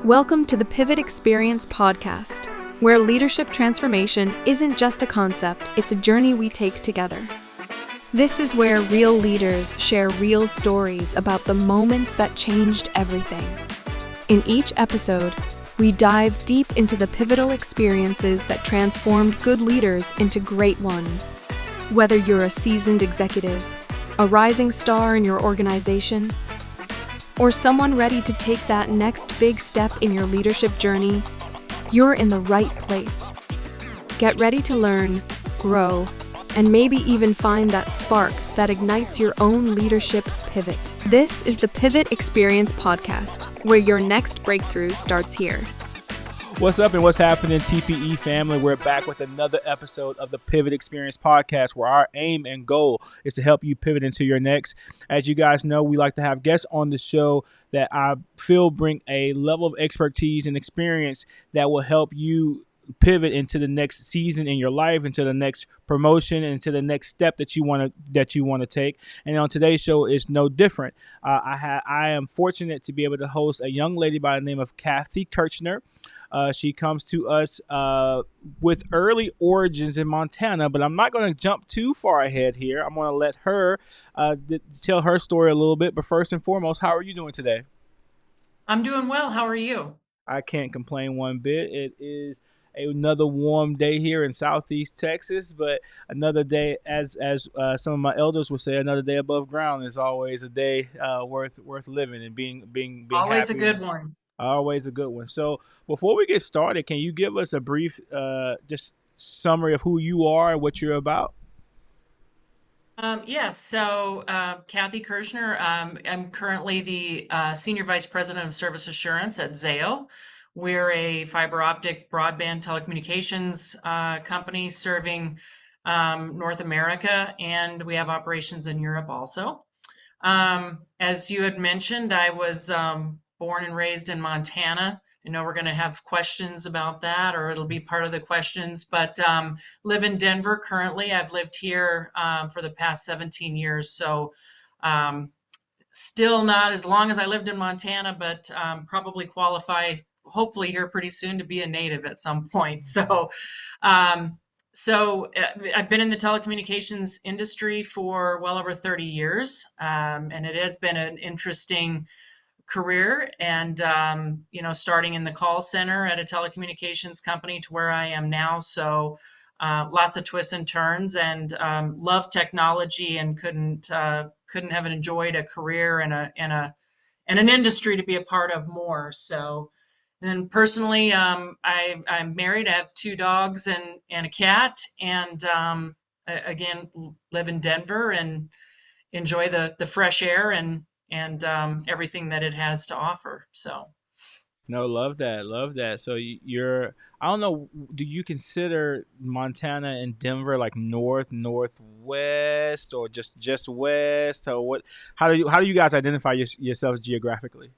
Welcome to the Pivot Experience podcast, where leadership transformation isn't just a concept, it's a journey we take together. This is where real leaders share real stories about the moments that changed everything. In each episode, we dive deep into the pivotal experiences that transformed good leaders into great ones. Whether you're a seasoned executive, a rising star in your organization, or someone ready to take that next big step in your leadership journey, you're in the right place. Get ready to learn, grow, and maybe even find that spark that ignites your own leadership pivot. This is the Pivot Experience podcast, where your next breakthrough starts here. What's up and what's happening, TPE family? We're back with another episode of the Pivot Experience podcast, where our aim and goal is to help you pivot into your next. As you guys know, we like to have guests on the show that I feel bring a level of expertise and experience that will help you pivot into the next season in your life, into the next promotion, and into the next step that you want to take. And on today's show is no different. I am fortunate to be able to host a young lady by the name of Kathy Kirchner. She comes to us with early origins in Montana, but I'm not going to jump too far ahead here. I'm going to let her tell her story a little bit. But first and foremost, how are you doing today? I'm doing well. How are you? I can't complain one bit. It is another warm day here in Southeast Texas, but another day, as some of my elders would say, another day above ground is always a day worth living and being Always happy. A good one. Always a good one. So before we get started, can you give us a brief just summary of who you are and what you're about? So Kathy Kirchner, I'm currently the Senior Vice President of Service Assurance at Zayo. We're a fiber optic broadband telecommunications company serving North America, and we have operations in Europe also. As you had mentioned, I was born and raised in Montana. I know we're going to have questions about that, or it'll be part of the questions, but live in Denver currently. I've lived here for the past 17 years. So still not as long as I lived in Montana, but probably qualify hopefully here pretty soon to be a native at some point. Um, I've been in the telecommunications industry for well over 30 years, and it has been an interesting career. And starting in the call center at a telecommunications company to where I am now. So lots of twists and turns, and love technology, and couldn't have enjoyed a career and an industry to be a part of more. So. And then personally, I'm married. I have 2 dogs and a cat, and again, live in Denver and enjoy the fresh air and everything that it has to offer. So. No, love that. So I don't know, do you consider Montana and Denver like northwest, or just west, or what? How do you guys identify yourselves geographically?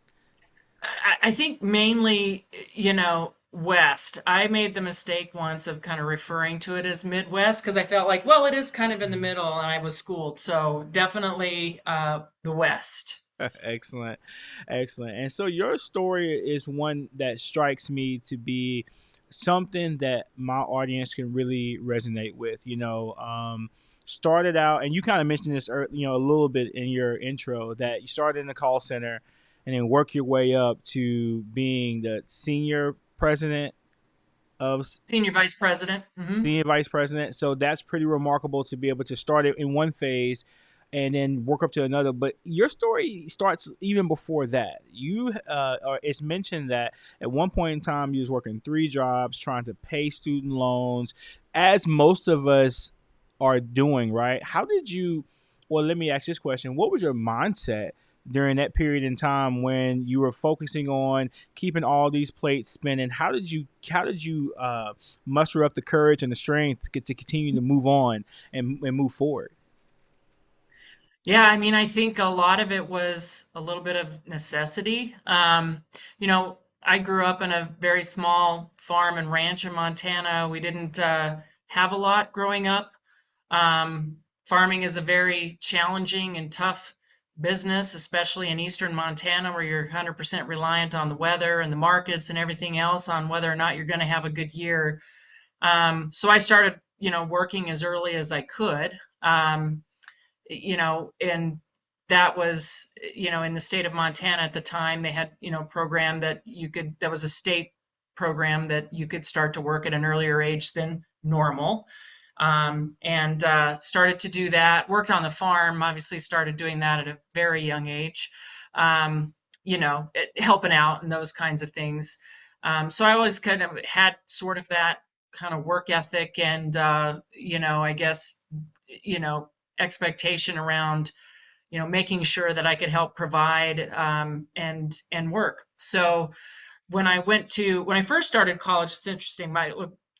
I think mainly, West. I made the mistake once of kind of referring to it as Midwest because I felt like, well, it is kind of in the middle, and I was schooled. So definitely the West. Excellent. And so your story is one that strikes me to be something that my audience can really resonate with. Started out, and you kind of mentioned this, a little bit in your intro, that you started in the call center and then work your way up to being the senior president of Senior vice president. Mm-hmm. senior vice president. So that's pretty remarkable to be able to start it in one phase and then work up to another. But your story starts even before that. It's mentioned that at one point in time you was working 3 jobs trying to pay student loans, as most of us are doing, right? Let me ask this question. What was your mindset during that period in time when you were focusing on keeping all these plates spinning? How did you muster up the courage and the strength to continue to move on and move forward? Yeah, I mean, I think a lot of it was a little bit of necessity. I grew up in a very small farm and ranch in Montana. We didn't have a lot growing up. Farming is a very challenging and tough business, especially in eastern Montana, where you're 100% reliant on the weather and the markets and everything else on whether or not you're going to have a good year. So I started, working as early as I could, and that was, in the state of Montana at the time, they had, program that was a state program that you could start to work at an earlier age than normal. And started to do that, worked on the farm, obviously started doing that at a very young age, helping out and those kinds of things. So I always kind of had sort of that kind of work ethic and, I guess, you know, expectation around, making sure that I could help provide, and work. So when I first started college, it's interesting.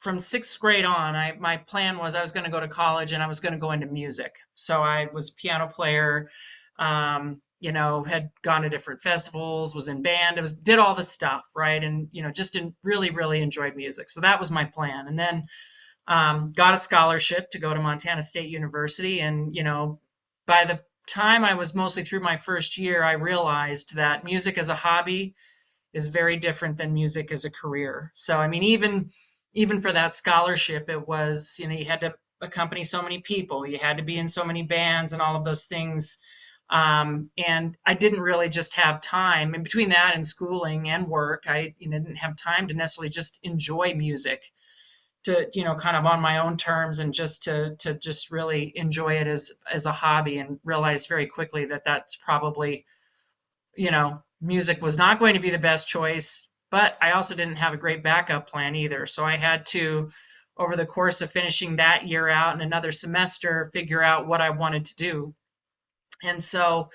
From sixth grade on, my plan was I was going to go to college and I was going to go into music. So I was a piano player, had gone to different festivals, was in band, did all the stuff, right? And just really, really enjoyed music. So that was my plan. And then got a scholarship to go to Montana State University, and by the time I was mostly through my first year, I realized that music as a hobby is very different than music as a career. So I mean, even for that scholarship, it was, you had to accompany so many people, you had to be in so many bands and all of those things. And I didn't really just have time in between that and schooling and work. I didn't have time to necessarily just enjoy music, to kind of on my own terms, and just to just really enjoy it as a hobby, and realized very quickly that that's probably, music was not going to be the best choice. But I also didn't have a great backup plan either. So I had to, over the course of finishing that year out and another semester, figure out what I wanted to do. And so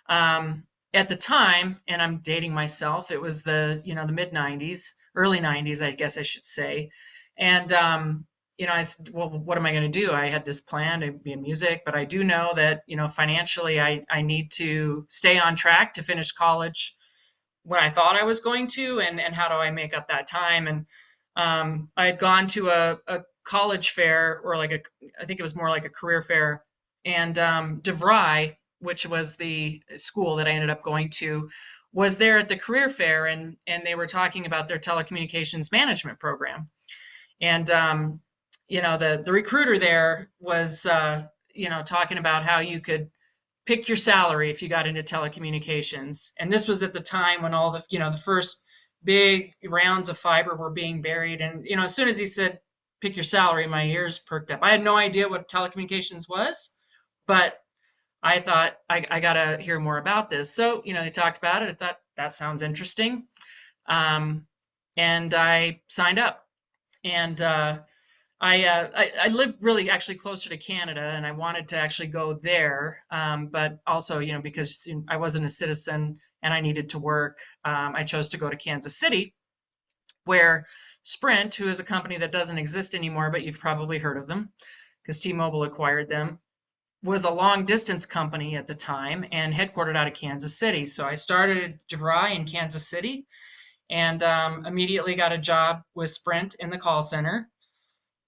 at the time, and I'm dating myself, it was the mid 90s, early 90s, I guess I should say. And, I said, well, what am I going to do? I had this plan to be in music, but I do know that, financially, I need to stay on track to finish college when I thought I was going to, and how do I make up that time? And I had gone to a college fair, or I think it was more like a career fair, and DeVry, which was the school that I ended up going to, was there at the career fair, and they were talking about their telecommunications management program. And the recruiter there was talking about how you could pick your salary if you got into telecommunications. And this was at the time when all the first big rounds of fiber were being buried. And as soon as he said pick your salary, my ears perked up. I had no idea what telecommunications was, but I thought I gotta hear more about this. So they talked about it. I thought that sounds interesting, and I signed up. And I lived really actually closer to Canada, and I wanted to actually go there. But also, because I wasn't a citizen and I needed to work, I chose to go to Kansas City, where Sprint, who is a company that doesn't exist anymore, but you've probably heard of them because T-Mobile acquired them, was a long distance company at the time and headquartered out of Kansas City. So I started at DeVry in Kansas City, and immediately got a job with Sprint in the call center.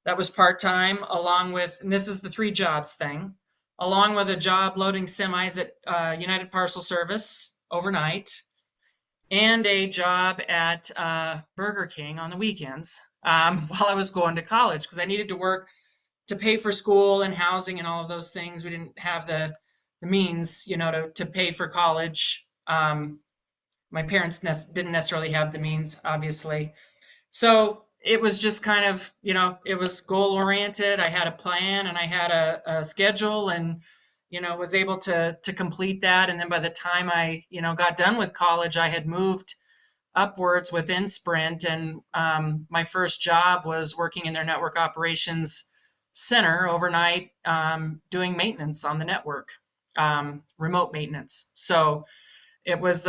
That was part time, along with, and this is the three jobs thing, along with a job loading semis at United Parcel Service overnight, and a job at Burger King on the weekends, while I was going to college, because I needed to work to pay for school and housing and all of those things. We didn't have the means, to pay for college. My parents didn't necessarily have the means, obviously. So it was just kind of, it was goal oriented. I had a plan and I had a schedule, and, was able to complete that. And then by the time I, got done with college, I had moved upwards within Sprint. And my first job was working in their network operations center overnight, doing maintenance on the network, remote maintenance. So it was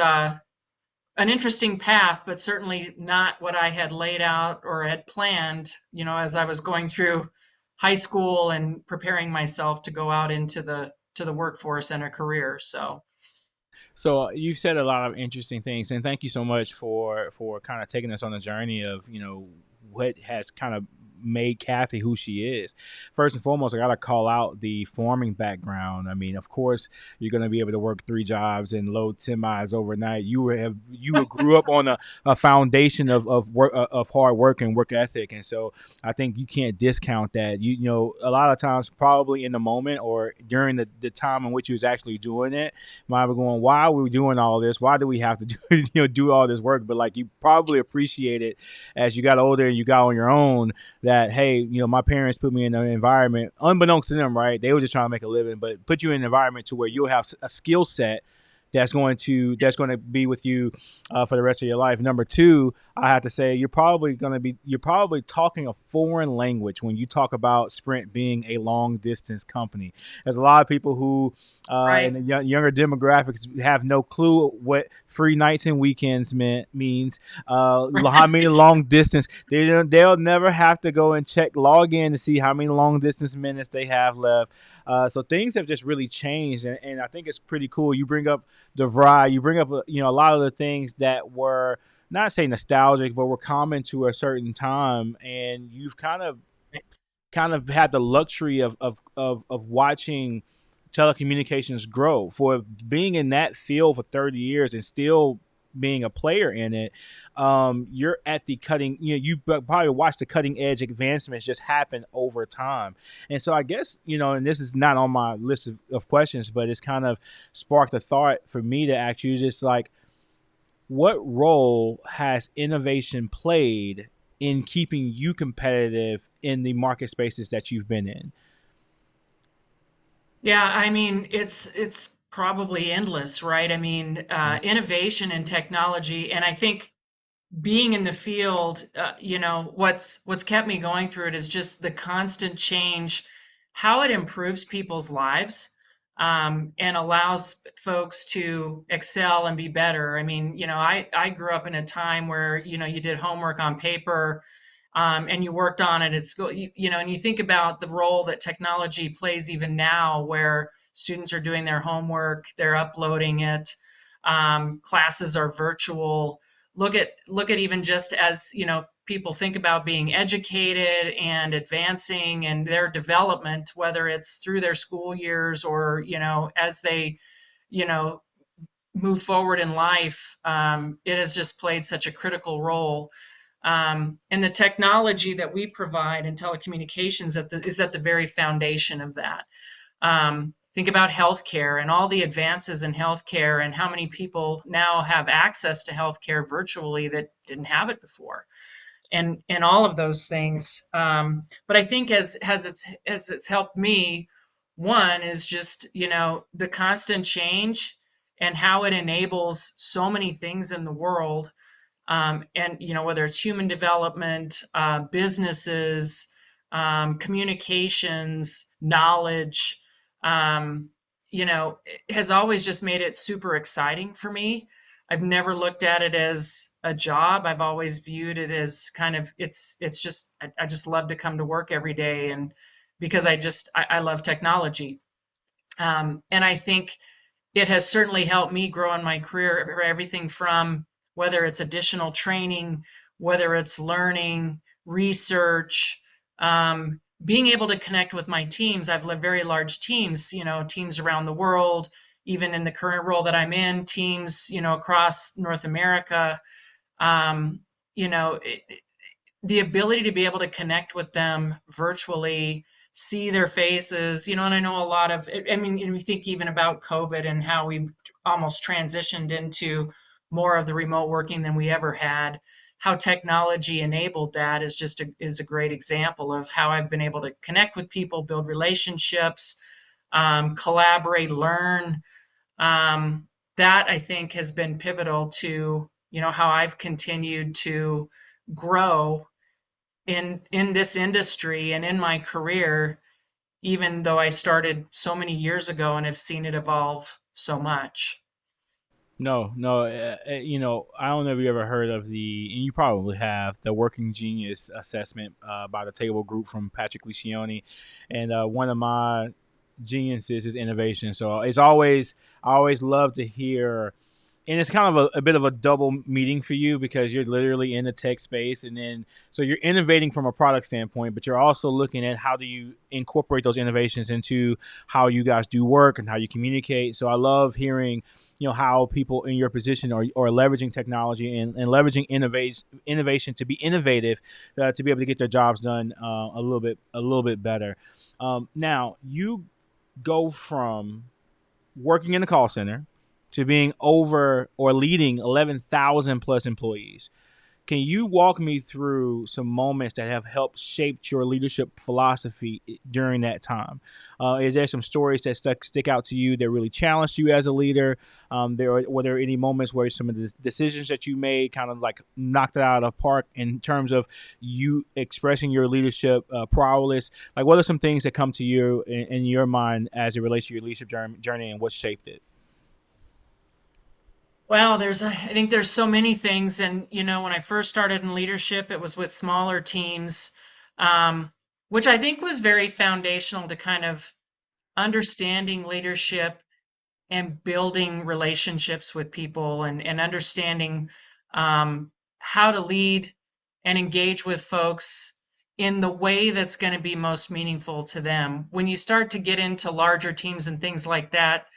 an interesting path, but certainly not what I had laid out or had planned, as I was going through high school and preparing myself to go out into the workforce and a career. So you've said a lot of interesting things, and thank you so much for kind of taking us on the journey of what has kind of made Kathy who she is. First and foremost, I got to call out the farming background. I mean, of course, you're going to be able to work 3 jobs and load semis overnight. You grew up on a foundation of work, of hard work and work ethic, and so I think you can't discount that. You know, a lot of times, probably in the moment or during the time in which you was actually doing it, might be going, "Why are we doing all this? Why do we have to do do all this work?" But like you probably appreciate it as you got older and you got on your own. That hey, my parents put me in an environment, unbeknownst to them, right? They were just trying to make a living, but put you in an environment to where you'll have a skill set that's going to be with you for the rest of your life. Number two, I have to say you're probably talking a foreign language when you talk about Sprint being a long distance company. There's a lot of people who in Right. the younger demographics have no clue what free nights and weekends means. How many Right. long distance they'll never have to go and log in to see how many long distance minutes they have left. So things have just really changed, and I think it's pretty cool. You bring up DeVry, you bring up a lot of the things that were not say nostalgic, but were common to a certain time, and you've kind of had the luxury of watching telecommunications grow for being in that field for 30 years and still being a player in it. You're at the cutting, you probably watched the cutting edge advancements just happen over time. And so I guess, and this is not on my list of questions, but it's kind of sparked a thought for me to ask you, just like, what role has innovation played in keeping you competitive in the market spaces that you've been in? Yeah, I mean, it's probably endless, right? I mean, innovation and technology, and I think being in the field, what's kept me going through it is just the constant change, how it improves people's lives, and allows folks to excel and be better. I mean, I grew up in a time where, you did homework on paper, and you worked on it at school, and you think about the role that technology plays even now, where students are doing their homework, they're uploading it, classes are virtual. Look at even just as people think about being educated and advancing and their development, whether it's through their school years or as they you know move forward in life. It has just played such a critical role, and the technology that we provide in telecommunications is at the very foundation of that. Think about healthcare and all the advances in healthcare and how many people now have access to healthcare virtually that didn't have it before, and all of those things. But I think as it's helped me, one is just the constant change and how it enables so many things in the world, and whether it's human development, businesses, communications, knowledge, um, it has always just made it super exciting for me. I've never looked at it as a job. I've always viewed it as kind of it's just I just love to come to work every day, and because I love technology, and I think it has certainly helped me grow in my career. Everything from whether it's additional training, whether it's learning, research, being able to connect with my teams. I've led very large teams, teams around the world, even in the current role that I'm in, teams, across North America. Um, you know, it, the ability to be able to connect with them virtually, see their faces, and I know a lot of, I mean, we think even about COVID and how we almost transitioned into more of the remote working than we ever had. How technology enabled that is a great example of how I've been able to connect with people, build relationships, collaborate, learn. Um, that I think has been pivotal to how I've continued to grow in this industry and in my career, even though I started so many years ago and have seen it evolve so much. No, no. I don't know if you ever heard of and you probably have, the Working Genius assessment by the Table Group from Patrick Lencioni, and one of my geniuses is innovation. So I always love to hear and it's kind of a bit of a double meeting for you because you're literally in the tech space, and then so you're innovating from a product standpoint, but you're also looking at how do you incorporate those innovations into how you guys do work and how you communicate. So I love hearing, how people in your position are leveraging technology and leveraging innovation to be innovative, to be able to get their jobs done a little bit better. Now you go from working in the call center to being over or leading 11,000 plus employees. Can you walk me through some moments that have helped shape your leadership philosophy during that time? Is there some stories that stick out to you that really challenged you as a leader? Were there any moments where some of the decisions that you made kind of like knocked it out of the park in terms of you expressing your leadership prowess? Like, what are some things that come to you in your mind as it relates to your leadership journey and what shaped it? Well, I think there's so many things. And, when I first started in leadership, it was with smaller teams, um, which I think was very foundational to kind of understanding leadership and building relationships with people and understanding how to lead and engage with folks in the way that's going to be most meaningful to them. When you start to get into larger teams and things like that,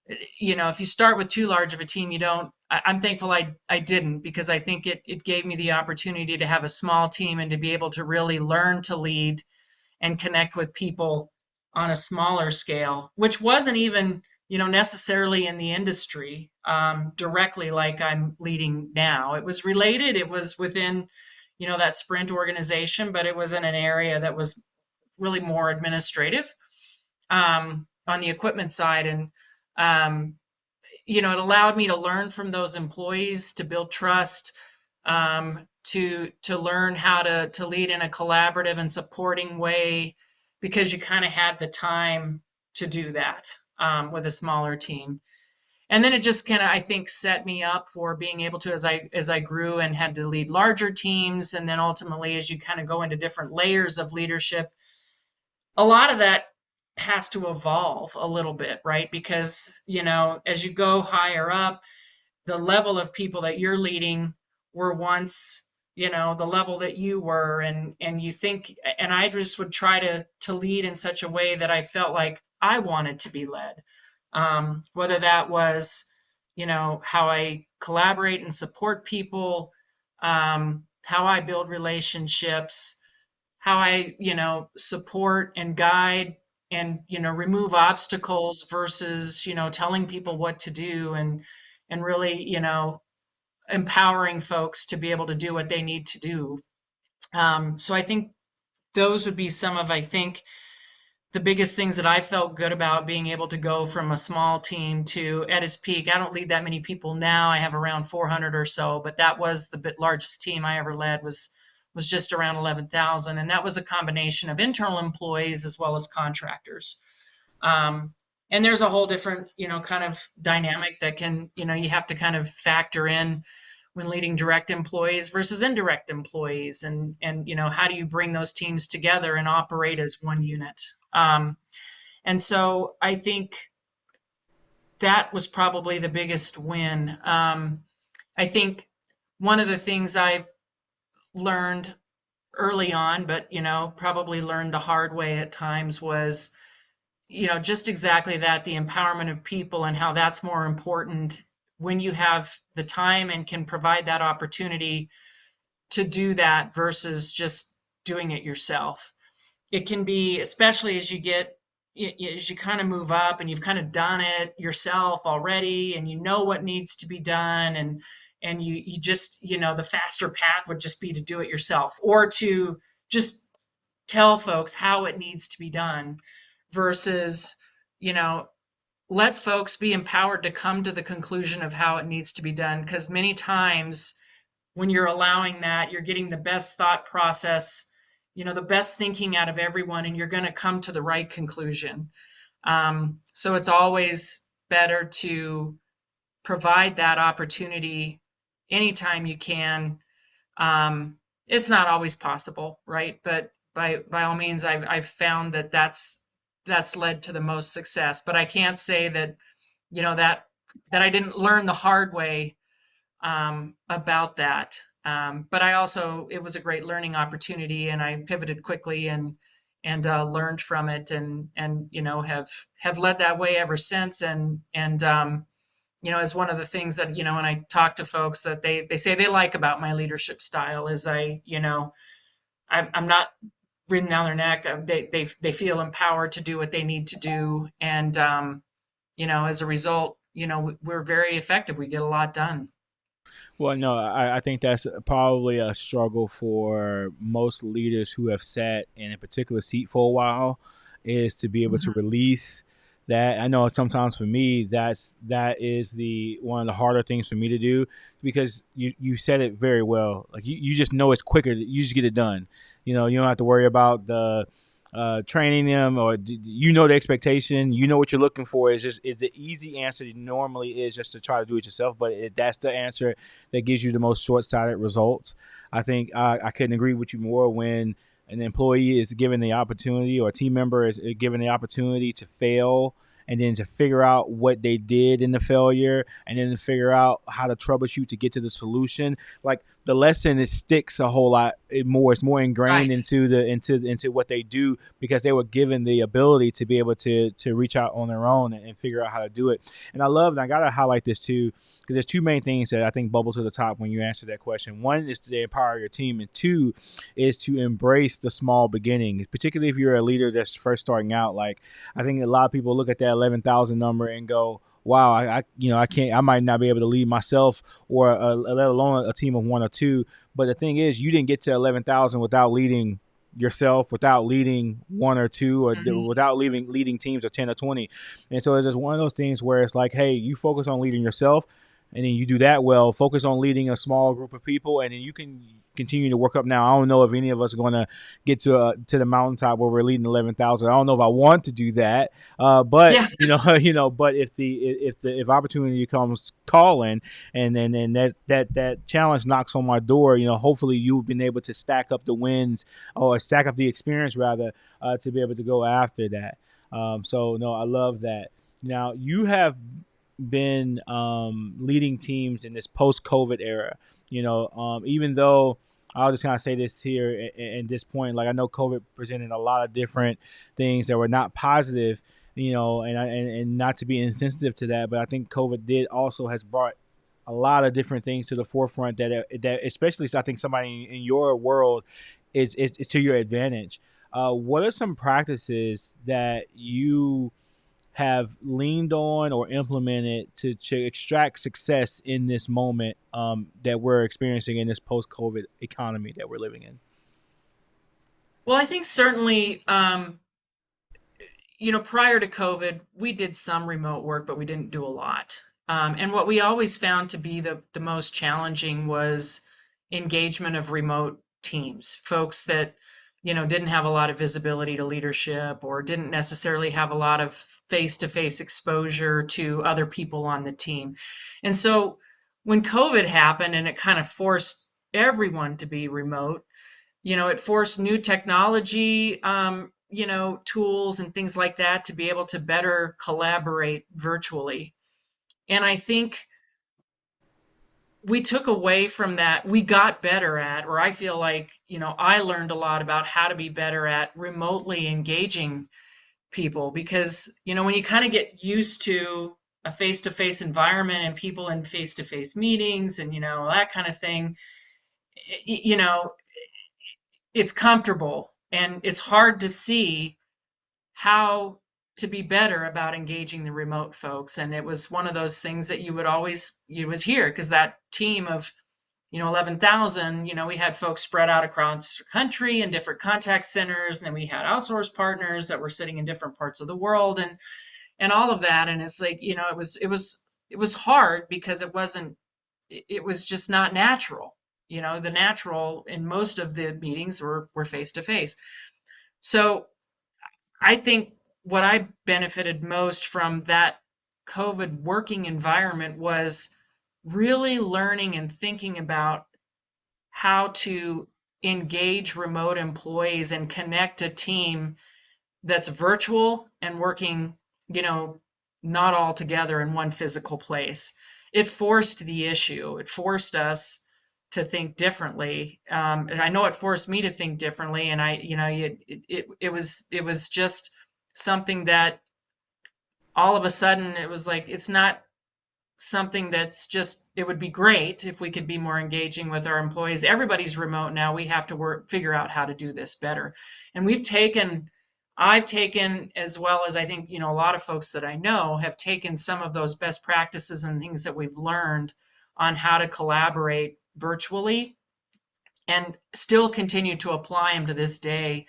if you start with too large of a team, you don't. I'm thankful I didn't, because I think it gave me the opportunity to have a small team and to be able to really learn to lead and connect with people on a smaller scale, which wasn't even, necessarily in the industry directly like I'm leading now. It was related. It was within, that Sprint organization, but it was in an area that was really more administrative on the equipment side. And um, it allowed me to learn from those employees, to build trust, to learn how to lead in a collaborative and supporting way, because you kind of had the time to do that with a smaller team. And then it just kind of, I think, set me up for being able to, as I grew and had to lead larger teams, and then ultimately as you kind of go into different layers of leadership, a lot of that has to evolve a little bit, right? Because, as you go higher up, the level of people that you're leading were once, the level that you were, and you think, and I just would try to lead in such a way that I felt like I wanted to be led. Whether that was, how I collaborate and support people, how I build relationships, how I, support and guide and, remove obstacles versus, telling people what to do, and really, empowering folks to be able to do what they need to do. So I think those would be some of, I think, the biggest things that I felt good about being able to go from a small team to at its peak. I don't lead that many people now. I have around 400 or so, but that was the largest team I ever led, was just around 11,000. And that was a combination of internal employees as well as contractors. Um, and there's a whole different, kind of dynamic that can, you have to kind of factor in when leading direct employees versus indirect employees, and how do you bring those teams together and operate as one unit. And so I think that was probably the biggest win. I think one of the things I learned early on, but probably learned the hard way at times, was just exactly that, the empowerment of people, and how that's more important when you have the time and can provide that opportunity to do that versus just doing it yourself. It can be, especially as you kind of move up and you've kind of done it yourself already, and you know what needs to be done, and you just, the faster path would just be to do it yourself, or to just tell folks how it needs to be done, versus, you know, let folks be empowered to come to the conclusion of how it needs to be done. Because many times when you're allowing that, you're getting the best thought process, the best thinking out of everyone, and you're going to come to the right conclusion. So it's always better to provide that opportunity anytime you can. It's not always possible, right? But by all means, I've found that that's led to the most success. But I can't say that that that I didn't learn the hard way about that. But I also, it was a great learning opportunity, and I pivoted quickly and learned from it, and have led that way ever since. And as one of the things that when I talk to folks that they say they like about my leadership style is I'm not breathing down their neck. They feel empowered to do what they need to do, and as a result, we're very effective. We get a lot done. Well, no, I think that's probably a struggle for most leaders who have sat in a particular seat for a while, is to be able to Mhm. release that. I know sometimes for me, that is the one of the harder things for me to do, because you said it very well. Like you just know it's quicker. You just get it done. You don't have to worry about the training them, or the expectation. You know what you're looking for. Is the easy answer normally is just to try to do it yourself, but that's the answer that gives you the most short-sighted results. I think I couldn't agree with you more. When an employee is given the opportunity, or a team member is given the opportunity to fail, and then to figure out what they did in the failure, and then to figure out how to troubleshoot to get to the solution. Like, the lesson, it sticks a whole lot more. It's more ingrained Right. into what they do, because they were given the ability to be able to reach out on their own and figure out how to do it. And I love, and I gotta highlight this too, because there's two main things that I think bubble to the top when you answer that question. One is to empower your team, and two is to embrace the small beginnings, particularly if you're a leader that's first starting out. Like, I think a lot of people look at that 11,000 number and go, wow, I can't, I might not be able to lead myself, or let alone a team of one or two. But the thing is, you didn't get to 11,000 without leading yourself, without leading one or two, or Mhm. without leading teams of 10 or 20. And so it's just one of those things where it's like, hey, you focus on leading yourself, and then you do that well. Focus on leading a small group of people, and then you can continue to work up. Now, I don't know if any of us are going to get to the mountaintop where we're leading 11,000. I don't know if I want to do that, but Yeah. but if opportunity comes calling, and that challenge knocks on my door, hopefully you've been able to stack up the wins, or stack up the experience rather, to be able to go after that. So no, I love that. Now, you have been leading teams in this post-COVID era. Even though, I'll just kind of say this here at this point, like, I know COVID presented a lot of different things that were not positive, and not to be insensitive to that, but I think COVID did also has brought a lot of different things to the forefront that especially, I think, somebody in your world is to your advantage. What are some practices that you have leaned on or implemented to extract success in this moment, that we're experiencing in this post-COVID economy that we're living in? Well, I think certainly, prior to COVID, we did some remote work, but we didn't do a lot. And what we always found to be the most challenging was engagement of remote teams, folks that, didn't have a lot of visibility to leadership, or didn't necessarily have a lot of face to face exposure to other people on the team. And so when COVID happened and it kind of forced everyone to be remote, it forced new technology, tools and things like that to be able to better collaborate virtually. And I think we took away from that. We got better at, or I feel like, I learned a lot about how to be better at remotely engaging people, because, when you kind of get used to a face to face environment and people in face to face meetings and, that kind of thing, y- you know, it's comfortable, and it's hard to see how to be better about engaging the remote folks. And it was one of those things that you would hear, because that team of 11,000, we had folks spread out across the country in different contact centers, and then we had outsourced partners that were sitting in different parts of the world, and all of that. And it's like, it was hard, because it was just not natural. The natural in most of the meetings were face to face. So I think what I benefited most from that COVID working environment was really learning and thinking about how to engage remote employees and connect a team that's virtual and working, you know, not all together in one physical place. It forced the issue. It forced us to think differently. And I know it forced me to think differently. And it was just something that all of a sudden it was like, it's not something that's just, it would be great if we could be more engaging with our employees. Everybody's remote now. We have to figure out how to do this better. And I've taken, as well as I think, a lot of folks that I know have taken some of those best practices and things that we've learned on how to collaborate virtually, and still continue to apply them to this day.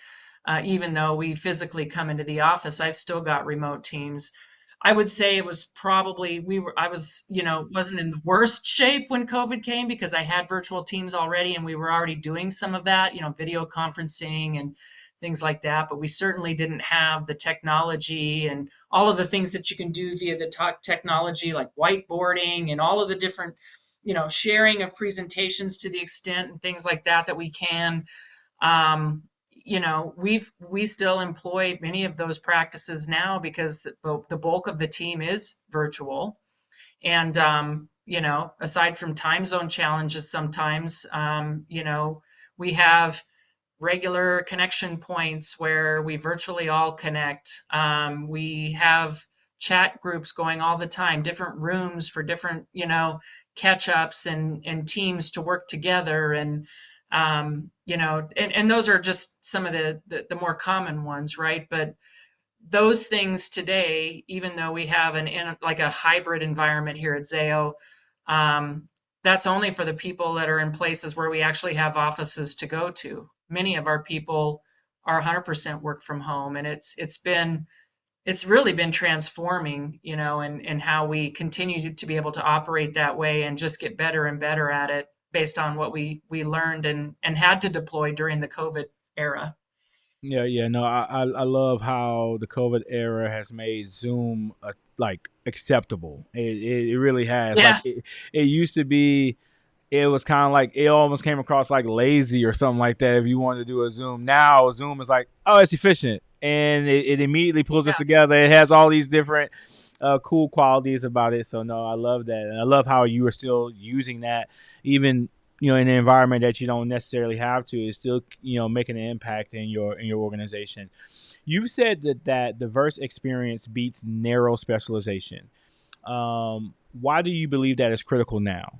Even though we physically come into the office, I've still got remote teams. I would say it was probably, I was, wasn't in the worst shape when COVID came, because I had virtual teams already and we were already doing some of that, video conferencing and things like that. But we certainly didn't have the technology and all of the things that you can do via the technology, like whiteboarding and all of the different, sharing of presentations to the extent and things like that that we can. We still employ many of those practices now, because the bulk of the team is virtual. And aside from time zone challenges, sometimes we have regular connection points where we virtually all connect. We have chat groups going all the time, different rooms for different, catch ups and teams to work together. And, and those are just some of the more common ones, right? But those things today, even though we have like a hybrid environment here at Zayo, that's only for the people that are in places where we actually have offices to go to. Many of our people are 100% work from home, and it's really been transforming, and how we continue to be able to operate that way and just get better and better at it based on what we learned and had to deploy during the COVID era. Yeah, yeah, no, I love how the COVID era has made Zoom like acceptable. It really has. Like Yeah. it used to be, it was kind of like it almost came across like lazy or something like that if you wanted to do a Zoom. Now Zoom is like, oh, it's efficient, and it immediately pulls us Yeah. together. It has all these different cool qualities about it. So no, I love that, and I love how you are still using that, even in an environment that you don't necessarily have to. It's still making an impact in your organization. You said that diverse experience beats narrow specialization. Why do you believe that is critical now?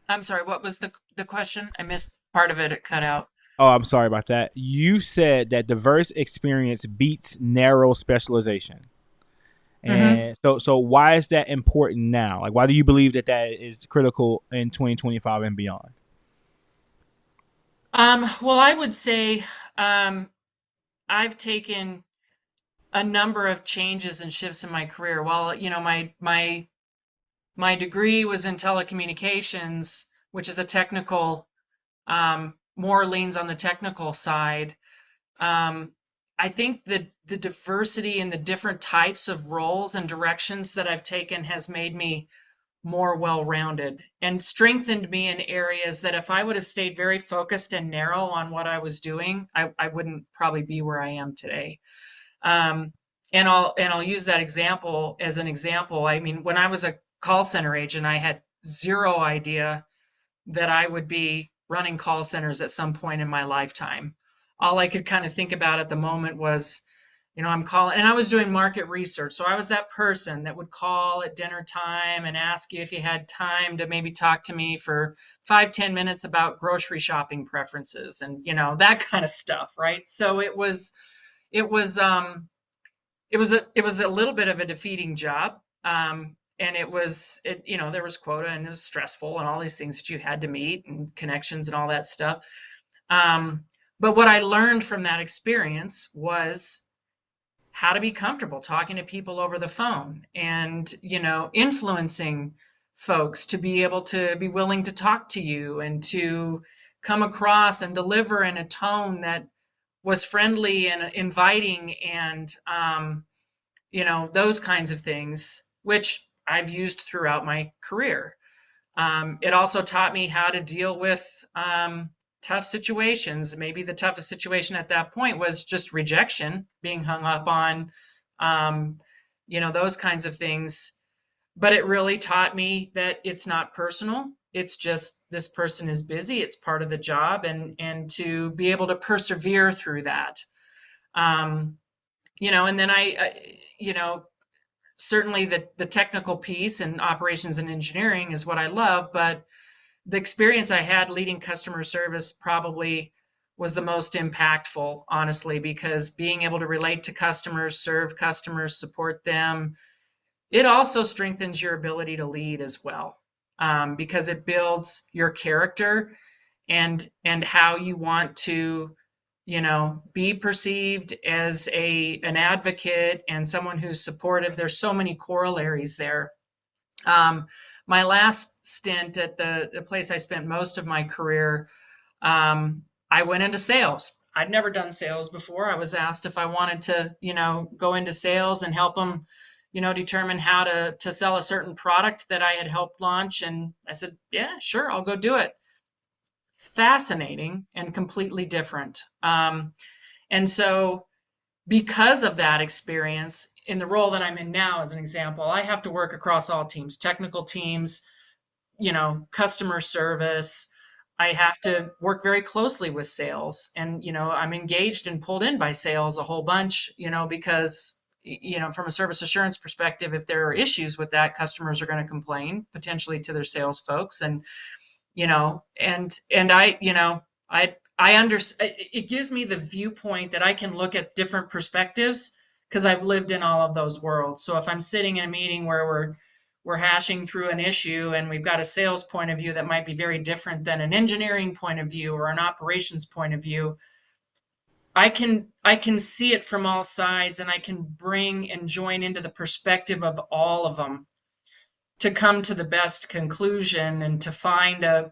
I'm sorry, what was the question? I missed part of it. It cut out. Oh, I'm sorry about that. You said that diverse experience beats narrow specialization. Hmm. And so why is that important now? Like, why do you believe that is critical in 2025 and beyond? Well, I would say um, I've taken a number of changes and shifts in my career. Well, my degree was in telecommunications, which is a technical, more leans on the technical side. Um, I think that the diversity and the different types of roles and directions that I've taken has made me more well-rounded and strengthened me in areas that if I would have stayed very focused and narrow on what I was doing, I wouldn't probably be where I am today. Um, and I'll use that example as an example. I mean, when I was a call center agent, I had zero idea that I would be running call centers at some point in my lifetime. All I could kind of think about at the moment was, I'm calling, and I was doing market research. So I was that person that would call at dinner time and ask you if you had time to maybe talk to me for 5-10 minutes about grocery shopping preferences and, that kind of stuff. Right. So it was, it was a little bit of a defeating job. And there was quota and it was stressful and all these things that you had to meet and connections and all that stuff. Um, but what I learned from that experience was how to be comfortable talking to people over the phone and, influencing folks to be able to be willing to talk to you and to come across and deliver in a tone that was friendly and inviting and, those kinds of things, which I've used throughout my career. It also taught me how to deal with tough situations. Maybe the toughest situation at that point was just rejection, being hung up on, um, those kinds of things. But it really taught me that it's not personal. It's just this person is busy. It's part of the job, and to be able to persevere through that. Um, and then certainly the technical piece and operations and engineering is what I love, but the experience I had leading customer service probably was the most impactful, honestly, because being able to relate to customers, serve customers, support them, it also strengthens your ability to lead as well, because it builds your character and how you want to be perceived as an advocate and someone who's supportive. There's so many corollaries there. um, my last stint at the place I spent most of my career, I went into sales. I'd never done sales before. I was asked if I wanted to, go into sales and help them, determine how to sell a certain product that I had helped launch. And I said, yeah, sure, I'll go do it. Fascinating and completely different. And so, because of that experience, in the role that I'm in now, as an example, I have to work across all teams, technical teams, customer service. I have to work very closely with sales, and I'm engaged and pulled in by sales a whole bunch, because from a service assurance perspective, if there are issues with that, customers are going to complain potentially to their sales folks. And and I understand. It gives me the viewpoint that I can look at different perspectives because I've lived in all of those worlds. So if I'm sitting in a meeting where we're hashing through an issue and we've got a sales point of view that might be very different than an engineering point of view or an operations point of view, I can see it from all sides, and I can bring and join into the perspective of all of them to come to the best conclusion and to find a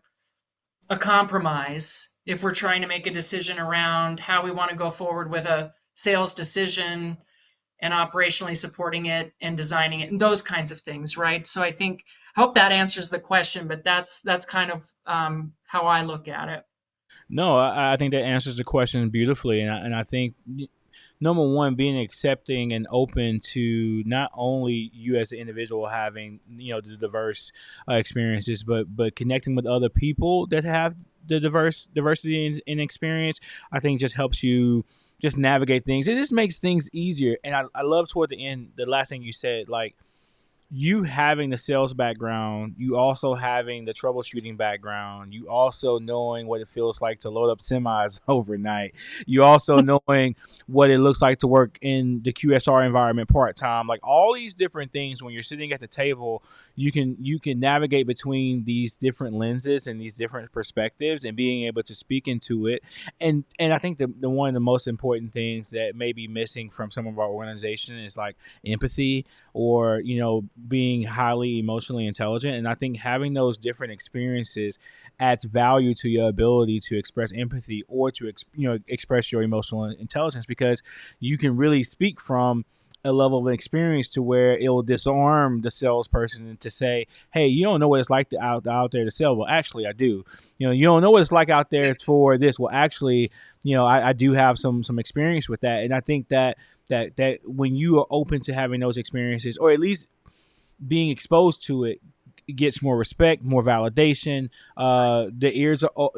compromise if we're trying to make a decision around how we want to go forward with a sales decision and operationally supporting it and designing it and those kinds of things, right? So I hope that answers the question, but that's kind of how I look at it. No, I think that answers the question beautifully, and I think number one, being accepting and open to not only you as an individual having the diverse experiences, but connecting with other people that have the diversity in experience. I think just helps you just navigate things. It just makes things easier. And I love toward the end, the last thing you said, like you having the sales background, you also having the troubleshooting background, you also knowing what it feels like to load up semis overnight, you also knowing what it looks like to work in the QSR environment part time, like all these different things. When you're sitting at the table, you can navigate between these different lenses and these different perspectives, and being able to speak into it. And I think the one of the most important things that may be missing from some of our organization is like empathy, or being highly emotionally intelligent. And I think having those different experiences adds value to your ability to express empathy, or to express your emotional intelligence, because you can really speak from a level of experience to where it will disarm the salesperson to say, hey, you don't know what it's like out there to sell. Well, actually I do. You don't know what it's like out there for this. Well, actually, I do have some experience with that. And I think that when you are open to having those experiences, or at least being exposed to it, gets more respect, more validation. The ears are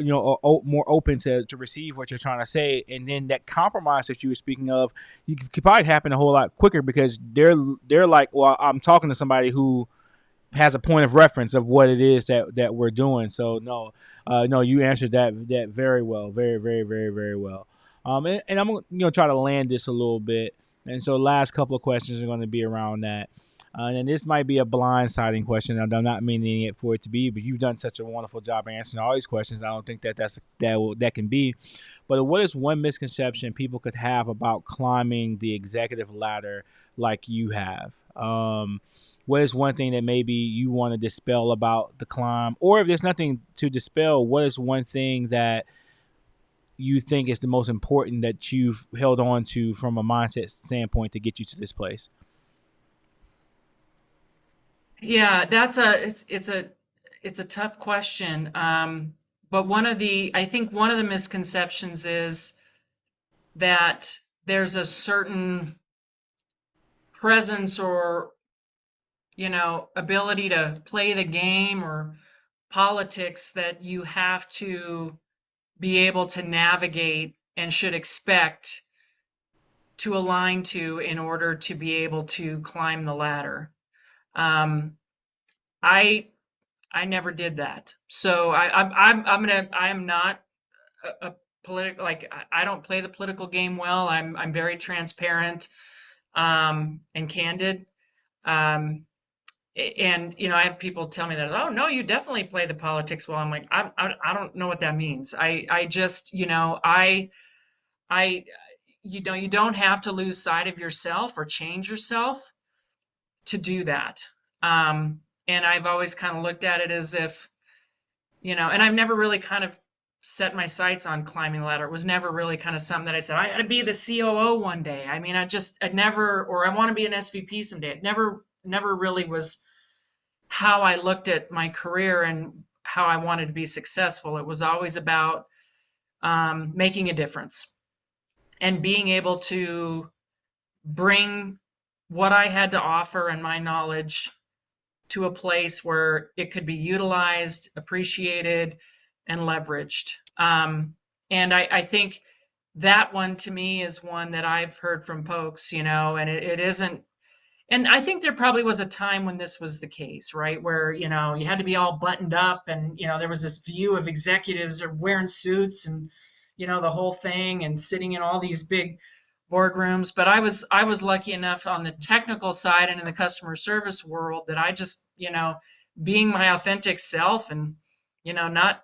more open to receive what you're trying to say, and then that compromise that you were speaking of, you could probably happen a whole lot quicker, because they're like, well, I'm talking to somebody who has a point of reference of what it is that we're doing. So no, you answered that very well, very very very very well. And I'm gonna try to land this a little bit. And so last couple of questions are going to be around that. And this might be a blindsiding question. I'm not meaning it for it to be, but you've done such a wonderful job answering all these questions. I don't think that can be. But what is one misconception people could have about climbing the executive ladder like you have? What is one thing that maybe you want to dispel about the climb? Or if there's nothing to dispel, what is one thing that you think is the most important that you've held on to from a mindset standpoint to get you to this place? Yeah, it's a tough question. But I think one of the misconceptions is that there's a certain presence or, ability to play the game or politics that you have to be able to navigate and should expect to align to in order to be able to climb the ladder. Um, I I never did that, so I am not a political, like I don't play the political game well. I'm very transparent and candid. Um, and I have people tell me that, oh no, you definitely play the politics well. I'm like, I don't know what that means. I just, I you don't have to lose sight of yourself or change yourself to do that. And I've always kind of looked at it as if, and I've never really kind of set my sights on climbing the ladder. It was never really kind of something that I said, I got to be the COO one day. I mean, I never, or I want to be an SVP someday. It never really was how I looked at my career and how I wanted to be successful. It was always about making a difference and being able to bring what I had to offer and my knowledge to a place where it could be utilized, appreciated, and leveraged. And I think that one to me is one that I've heard from folks, and it isn't. And I think there probably was a time when this was the case, right? Where, you had to be all buttoned up and, there was this view of executives are wearing suits and, the whole thing and sitting in all these big boardrooms. But I was lucky enough on the technical side and in the customer service world that I just, being my authentic self and, not,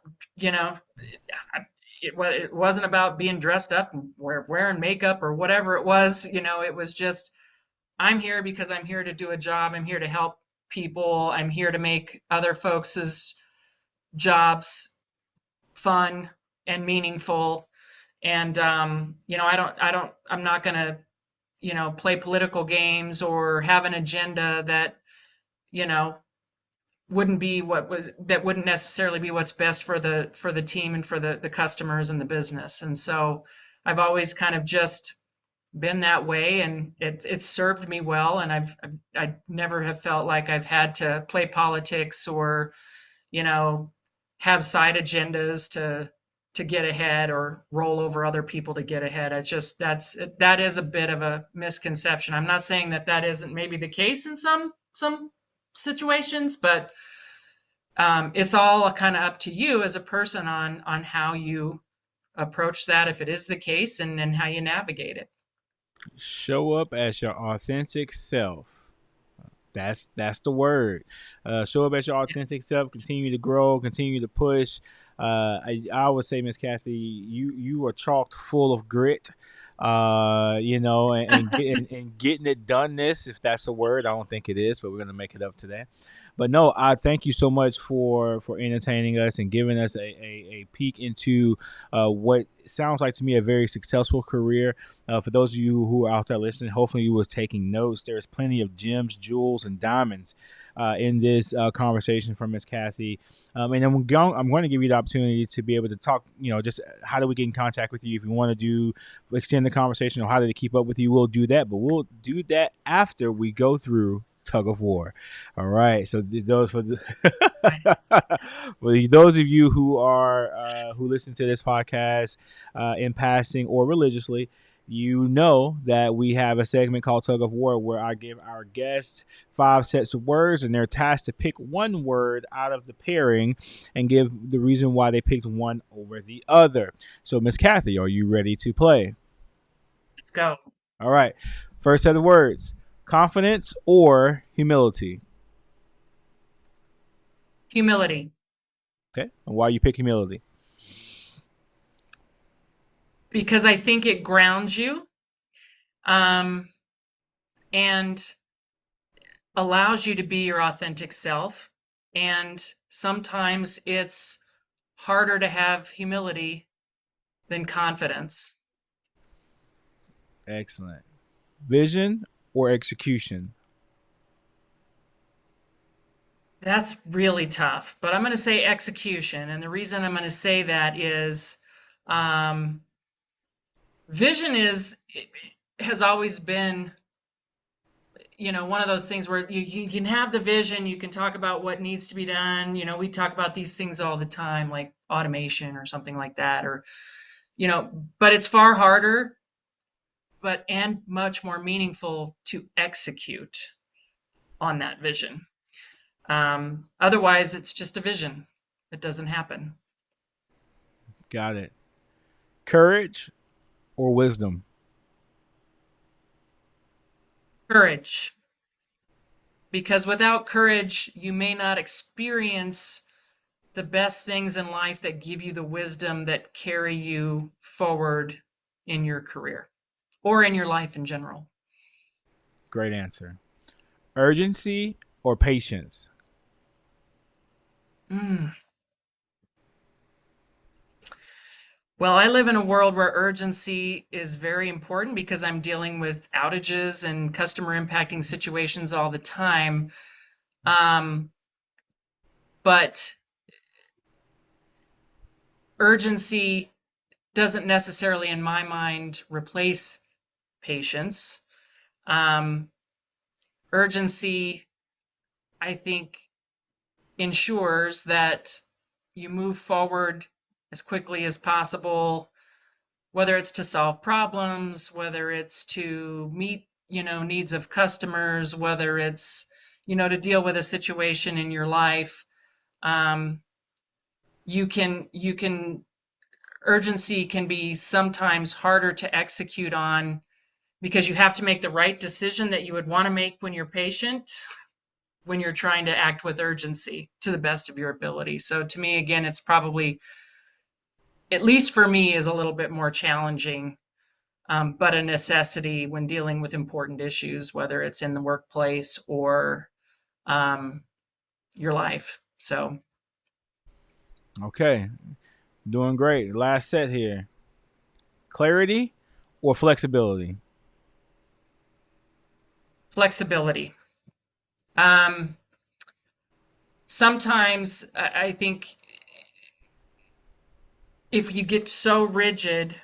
it wasn't about being dressed up and wearing makeup or whatever it was, it was just, I'm here because I'm here to do a job. I'm here to help people. I'm here to make other folks' jobs fun and meaningful. And I'm not going to, play political games or have an agenda that, you know, wouldn't necessarily be what's best for the team and for the customers and the business. And so I've always kind of just been that way, and it's served me well. And I never have felt like I've had to play politics or, you know, have side agendas to get ahead or roll over other people to get ahead. It's just that is a bit of a misconception. I'm not saying that isn't maybe the case in some situations, but it's all kind of up to you as a person on how you approach that, if it is the case, and how you navigate it. Show up as your authentic self. That's the word. Show up as your authentic self. Continue to grow. Continue to push. I would say, Miss Kathy, you are chalked full of grit. And getting it done. This, if that's a word, I don't think it is, but we're gonna make it up today. But no, I thank you so much for entertaining us and giving us a peek into what sounds like to me a very successful career. For those of you who are out there listening, hopefully you was taking notes. There's plenty of gems, jewels, and diamonds in this conversation from Miss Kathy. And I'm going to give you the opportunity to be able to talk, just how do we get in contact with you if you want to extend the conversation or how to keep up with you. We'll do that, but we'll do that after we go through tug of war. All right. So those for well, those of you who are who listen to this podcast in passing or religiously, you know that we have a segment called Tug of War where I give our guests 5 sets of words and they're tasked to pick one word out of the pairing and give the reason why they picked one over the other. So, Miss Kathy, are you ready to play? Let's go. All right. First set of words: confidence or humility? Humility. Okay. And why you pick humility? Because I think it grounds you, and allows you to be your authentic self. And sometimes it's harder to have humility than confidence. Excellent. Vision or execution? That's really tough, but I'm going to say execution. And the reason I'm going to say that is um, vision has always been, one of those things where you can have the vision, you can talk about what needs to be done. We talk about these things all the time, like automation or something like that, or, but it's far harder, and much more meaningful to execute on that vision. Otherwise, it's just a vision that doesn't happen. Got it. Courage or wisdom? Courage. Because without courage, you may not experience the best things in life that give you the wisdom that carry you forward in your career or in your life in general. Great answer. Urgency or patience? Well, I live in a world where urgency is very important because I'm dealing with outages and customer impacting situations all the time. But urgency doesn't necessarily, in my mind, replace patience. Urgency, I think, ensures that you move forward as quickly as possible, whether it's to solve problems, whether it's to meet, needs of customers, whether it's, to deal with a situation in your life. You can urgency can be sometimes harder to execute on because you have to make the right decision that you would want to make when you're patient, when you're trying to act with urgency to the best of your ability. So to me, again, it's probably, at least for me, is a little bit more challenging, but a necessity when dealing with important issues, whether it's in the workplace or your life. So, Okay. Doing great. Last set here. Clarity or flexibility? flexibility. Um, Sometimes I think if you get so rigid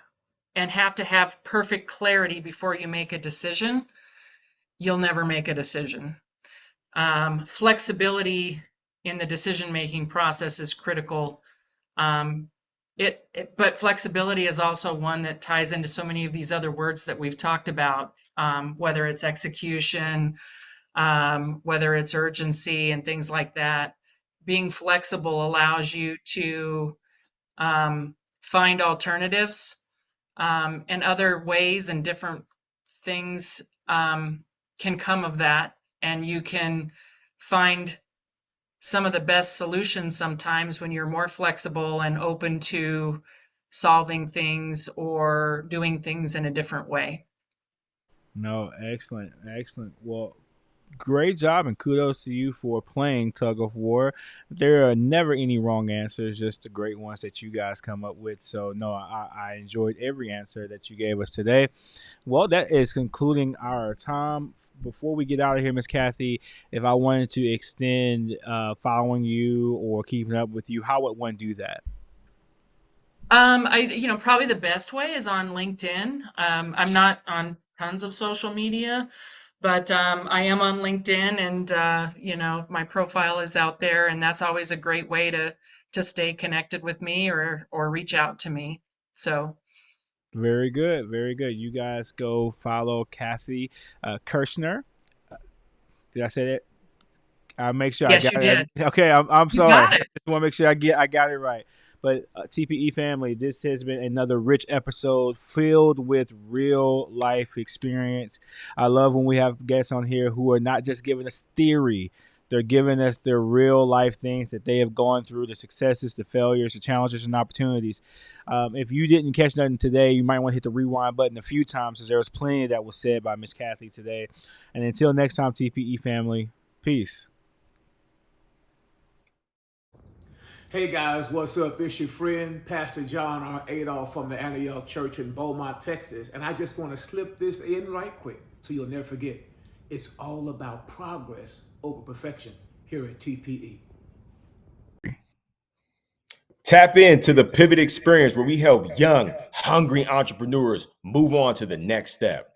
and have to have perfect clarity before you make a decision, you'll never make a decision. Flexibility in the decision-making process is critical. Um, but flexibility is also one that ties into so many of these other words that we've talked about, whether it's execution, whether it's urgency and things like that. Being flexible allows you to find alternatives and other ways, and different things can come of that. And you can find some of the best solutions sometimes when you're more flexible and open to solving things or doing things in a different way. No, excellent. Excellent. Well, great job and kudos to you for playing tug of war. There are never any wrong answers, just the great ones that you guys come up with. So no, I enjoyed every answer that you gave us today. Well, that is concluding our time. Before we get out of here, Miss Kathy, if I wanted to extend following you or keeping up with you, how would one do that? Probably the best way is on LinkedIn. I'm not on tons of social media, but I am on LinkedIn, and my profile is out there, and that's always a great way to stay connected with me or reach out to me. So Very good, very good. You guys go follow Kathy Kirchner. Did I say that? I'll make sure I yes, got you it. did. Okay, I'm You sorry. got I it. just want to make sure I got it right. But TPE family, this has been another rich episode filled with real life experience. I love when we have guests on here who are not just giving us theory. They're giving us their real life things that they have gone through, the successes, the failures, the challenges, and opportunities. If you didn't catch nothing today, you might want to hit the rewind button a few times because there was plenty that was said by Miss Kathy today. And until next time, TPE family, peace. Hey guys, what's up? It's your friend, Pastor John R. Adolph from the Antioch Church in Beaumont, Texas. And I just want to slip this in right quick so you'll never forget. It's all about progress over perfection here at TPE. Tap into the Pivot Experience where we help young, hungry entrepreneurs move on to the next step.